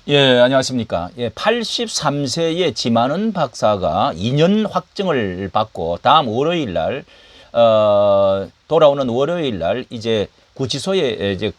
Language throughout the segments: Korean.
예, 안녕하십니까. 예, 83세의 지만은 박사가 2년 확정을 받고 다음 월요일 날, 돌아오는 월요일 날 이제 구치소에 이제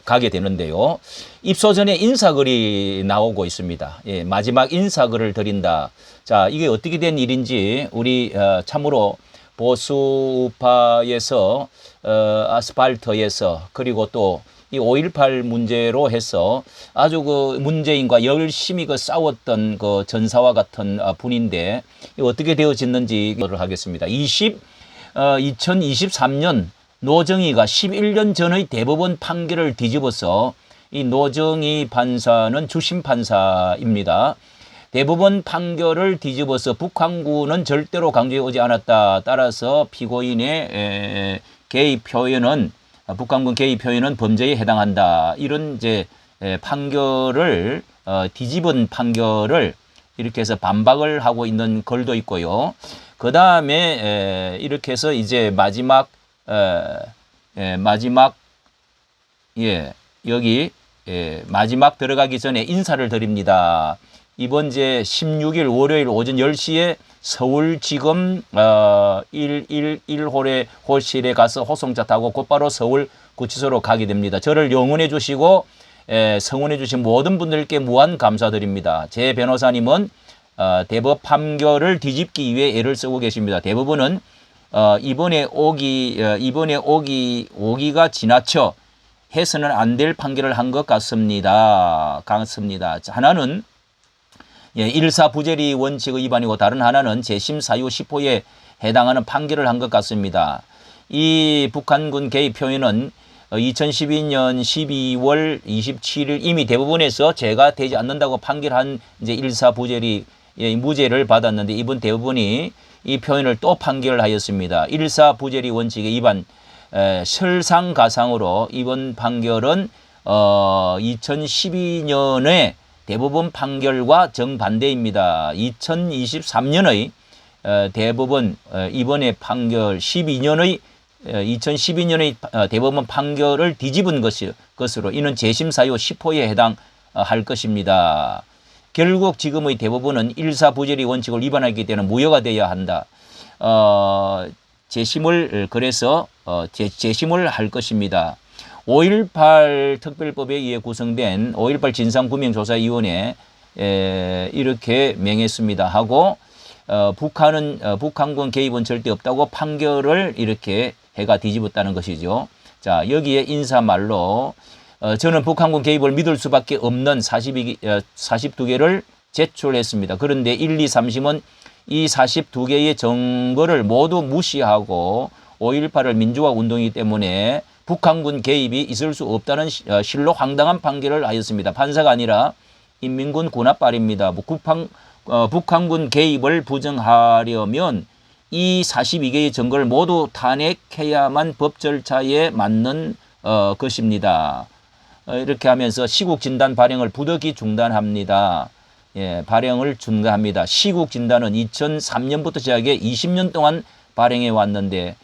가게 되는데요. 입소 전에 인사글이 나오고 있습니다. 예, 마지막 인사글을 드린다. 자, 이게 어떻게 된 일인지 우리 참으로 보수파에서 아스팔트에서 그리고 또 이 5.18 문제로 해서 아주 그 문재인과 열심히 그 싸웠던 그 전사와 같은 분인데 어떻게 되어졌는지를 하겠습니다. 2023년 노정희가 11년 전의 대법원 판결을 뒤집어서 이 노정희 판사는 주심 판사입니다. 대법원 판결을 뒤집어서 북한군은 절대로 강조해 오지 않았다. 따라서 피고인의 개입 표현은 북한군 개입 표현은 범죄에 해당한다. 이런 이제 판결을 뒤집은 판결을 이렇게 해서 반박을 하고 있는 글도 있고요. 그 다음에 이렇게 해서 이제 마지막 여기 마지막 들어가기 전에 인사를 드립니다. 이번 제 16일 월요일 오전 10시에 서울지검 111홀의 홀실에 가서 호송차 타고 곧바로 서울 구치소로 가게 됩니다. 저를 영원해 주시고 성원해 주신 모든 분들께 무한 감사드립니다. 제 변호사님은 대법 판결을 뒤집기 위해 애를 쓰고 계십니다. 대법원은 이번에 오기가 지나쳐 해서는 안 될 판결을 한 것 같습니다. 하나는 일사부재리 원칙의 위반이고 다른 하나는 재심 사유 10호에 해당하는 판결을 한 것 같습니다. 이 북한군 개입 표현은 2012년 12월 27일 이미 대법원에서 죄가 되지 않는다고 판결한 이제 일사부재리 무죄를 받았는데 이번 대법원이 이 표현을 또 판결을 하였습니다. 일사부재리 원칙의 위반 설상가상으로 이번 판결은 2012년에 대법원 판결과 정반대입니다. 2023년의 대법원 이번에 판결 2012년의 대법원 판결을 뒤집은 것으로 이는 재심 사유 10호에 해당할 것입니다. 결국 지금의 대법원은 일사부재리 원칙을 위반하기 때문에 무효가 되어야 한다. 그래서 재심을 할 것입니다. 5.18 특별법에 의해 구성된 5.18 진상규명조사위원회 이렇게 명했습니다. 하고 북한군 개입은 절대 없다고 판결을 이렇게 해가 뒤집었다는 것이죠. 자, 여기에 인사말로 저는 북한군 개입을 믿을 수밖에 없는 42개를 제출했습니다. 그런데 1, 2, 3심은 이 42개의 증거를 모두 무시하고 5.18을 민주화 운동이기 때문에 북한군 개입이 있을 수 없다는 실로 황당한 판결을 하였습니다. 판사가 아니라 인민군 군합발입니다. 북한군 개입을 부정하려면 이 42개의 증거를 모두 탄핵해야만 법 절차에 맞는 것입니다. 이렇게 하면서 시국진단 발행을 부득이 중단합니다. 예, 발행을 중단합니다. 시국진단은 2003년부터 시작해 20년 동안 발행해 왔는데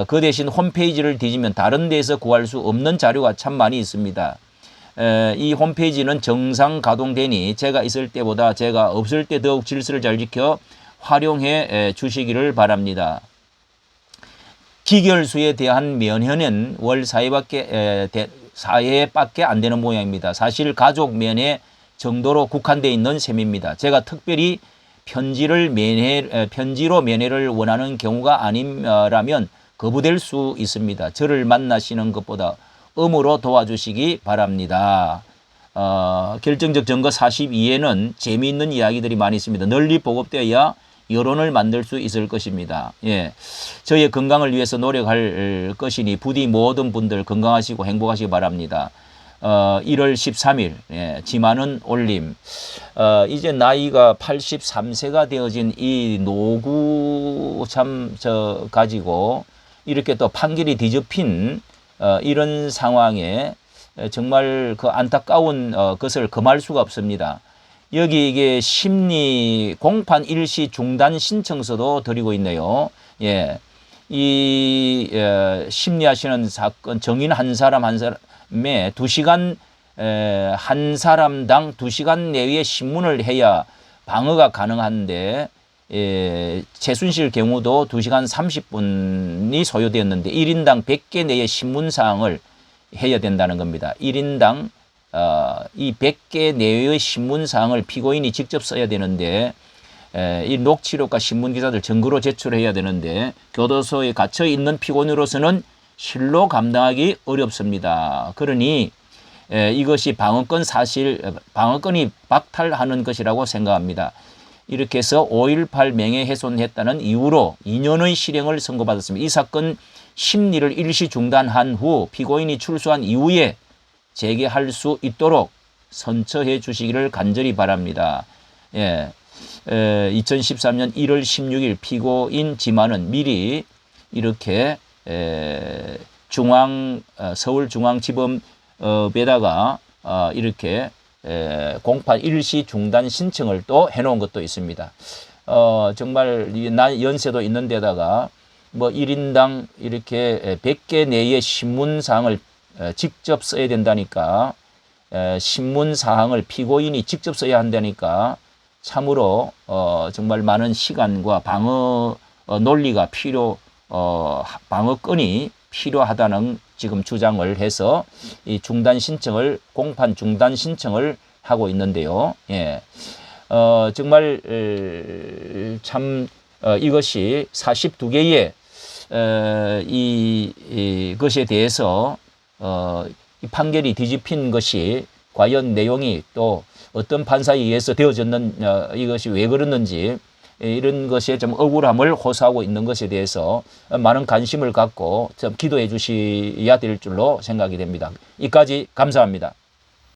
그 대신 홈페이지를 뒤지면 다른 데에서 구할 수 없는 자료가 참 많이 있습니다. 이 홈페이지는 정상 가동되니 제가 있을 때보다 제가 없을 때 더욱 질서를 잘 지켜 활용해 주시기를 바랍니다. 기결수에 대한 면회는 월 4회밖에 안 되는 모양입니다. 사실 가족 면회 정도로 국한되어 있는 셈입니다. 제가 특별히 편지로 면회를 원하는 경우가 아니라면 거부될 수 있습니다. 저를 만나시는 것보다 음으로 도와주시기 바랍니다. 결정적 증거 42에는 재미있는 이야기들이 많이 있습니다. 널리 보급되어야 여론을 만들 수 있을 것입니다. 예, 저의 건강을 위해서 노력할 것이니 부디 모든 분들 건강하시고 행복하시기 바랍니다. 1월 13일 지만은 올림. 이제 나이가 83세가 되어진 이 노구 가지고 이렇게 또 판결이 뒤집힌 이런 상황에 정말 그 안타까운 것을 금할 수가 없습니다. 여기 이게 심리 공판 일시 중단 신청서도 드리고 있네요. 예. 이 심리하시는 사건 정인 한 사람에 2시간 한 사람당 2시간 내외에 신문을 해야 방어가 가능한데 최순실 경우도 2시간 30분이 소요되었는데 1인당 100개 내의 신문사항을 해야 된다는 겁니다. 1인당 이 100개 내외의 신문사항을 피고인이 직접 써야 되는데 이 녹취록과 신문기사들 증거로 제출해야 되는데 교도소에 갇혀 있는 피고인으로서는 실로 감당하기 어렵습니다. 그러니 이것이 방어권이 박탈하는 것이라고 생각합니다. 이렇게 해서 5.18 명예훼손했다는 이유로 2년의 실형을 선고받았습니다. 이 사건 심리를 일시 중단한 후 피고인이 출소한 이후에 재개할 수 있도록 선처해 주시기를 간절히 바랍니다. 2013년 1월 16일 피고인 지만은 미리 이렇게 서울중앙지법에다가 이렇게 공판 일시 중단 신청을 또 해놓은 것도 있습니다. 정말 연세도 있는 데다가 뭐 1인당 이렇게 100개 내의 신문사항을 직접 써야 된다니까 신문사항을 피고인이 직접 써야 한다니까 참으로 정말 많은 시간과 방어 논리가 방어권이 필요하다는 지금 주장을 해서 이 중단 신청을 공판 중단 신청을 하고 있는데요. 정말 참 이것이 42개의 이것에 대해서 이 판결이 뒤집힌 것이 과연 내용이 또 어떤 판사에 의해서 되어졌는 이것이 왜 그랬는지 이런 것에 좀 억울함을 호소하고 있는 것에 대해서 많은 관심을 갖고 좀 기도해 주셔야 될 줄로 생각이 됩니다. 이까지 감사합니다.